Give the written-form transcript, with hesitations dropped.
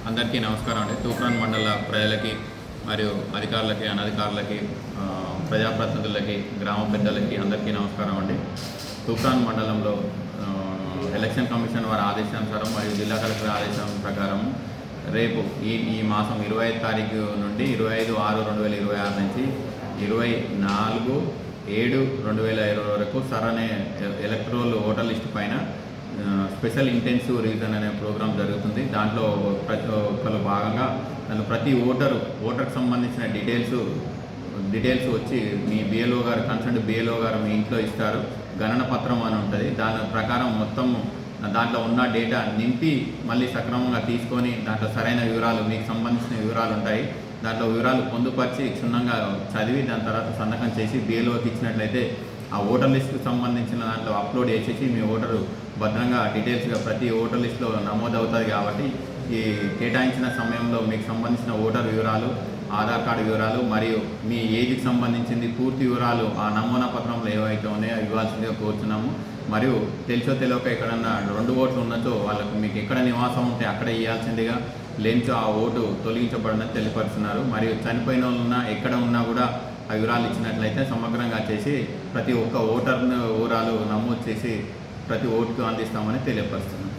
అందరికీ నమస్కారం అండి. తూప్రాన్ మండల ప్రజలకి మరియు అధికారులకి, అనధికారులకి, ప్రజాప్రతినిధులకి, గ్రామ పెద్దలకి అందరికీ నమస్కారం అండి. తూప్రాన్ మండలంలో ఎలక్షన్ కమిషన్ వారి ఆదేశానుసారం మరియు జిల్లా కలెక్టర్ ఆదేశం ప్రకారం రేపు ఈ మాసం 25 తారీఖు నుండి 25/6/2026 నుంచి 24/7/2020 వరకు సరనే ఎలక్ట్రోల్ ఓటర్ లిస్ట్ పైన స్పెషల్ ఇంటెన్సివ్ రివిజన్ అనే ప్రోగ్రాం జరుగుతుంది. దాంట్లో ప్రతి ఒక్కరు భాగంగా ప్రతి ఓటర్కి సంబంధించిన డీటెయిల్స్ వచ్చి మీ బిఎల్ఓ గారు, కన్సర్న్ బిఎల్ఓ గారు మీ ఇంట్లో ఇస్తారు. గణన పత్రం అని ఉంటుంది. దాని ప్రకారం మొత్తం దాంట్లో ఉన్న డేటా నింపి మళ్ళీ సక్రమంగా తీసుకొని దాంట్లో సరైన వివరాలు, మీకు సంబంధించిన వివరాలు ఉంటాయి. దాంట్లో వివరాలు పొందుపరిచి క్షుణ్ణంగా చదివి దాని తర్వాత సంతకం చేసి బిఎల్ఓకి ఇచ్చినట్లయితే ఆ ఓటర్ లిస్టుకు సంబంధించిన దాంట్లో అప్లోడ్ చేసేసి మీ ఓటరు భద్రంగా డీటెయిల్స్గా ప్రతి ఓటర్ లిస్టులో నమోదు అవుతుంది. కాబట్టి ఈ కేటాయించిన సమయంలో మీకు సంబంధించిన ఓటర్ వివరాలు, ఆధార్ కార్డు వివరాలు మరియు మీ ఏజ్కి సంబంధించింది పూర్తి వివరాలు ఆ నమూనా పత్రంలో ఏవైతే ఉన్నాయో ఇవ్వాల్సిందిగా కోరుతున్నాము. మరియు తెలిసో తెలియక ఎక్కడన్నా 2 ఓట్లు ఉన్నచో వాళ్ళకు మీకు ఎక్కడ నివాసం ఉంటే అక్కడ ఇవ్వాల్సిందిగా, లేనిచో ఆ ఓటు తొలగించబడదని తెలియపరుస్తున్నారు. మరియు చనిపోయిన వాళ్ళు ఉన్నా ఎక్కడ ఉన్నా కూడా ఆ వివరాలు ఇచ్చినట్లయితే సమగ్రంగా చేసి ప్రతి ఒక్క ఓటర్ను వివరాలు నమోదు చేసి ప్రతి ఓటుకు అందిస్తామని తెలియపరుస్తున్నాం.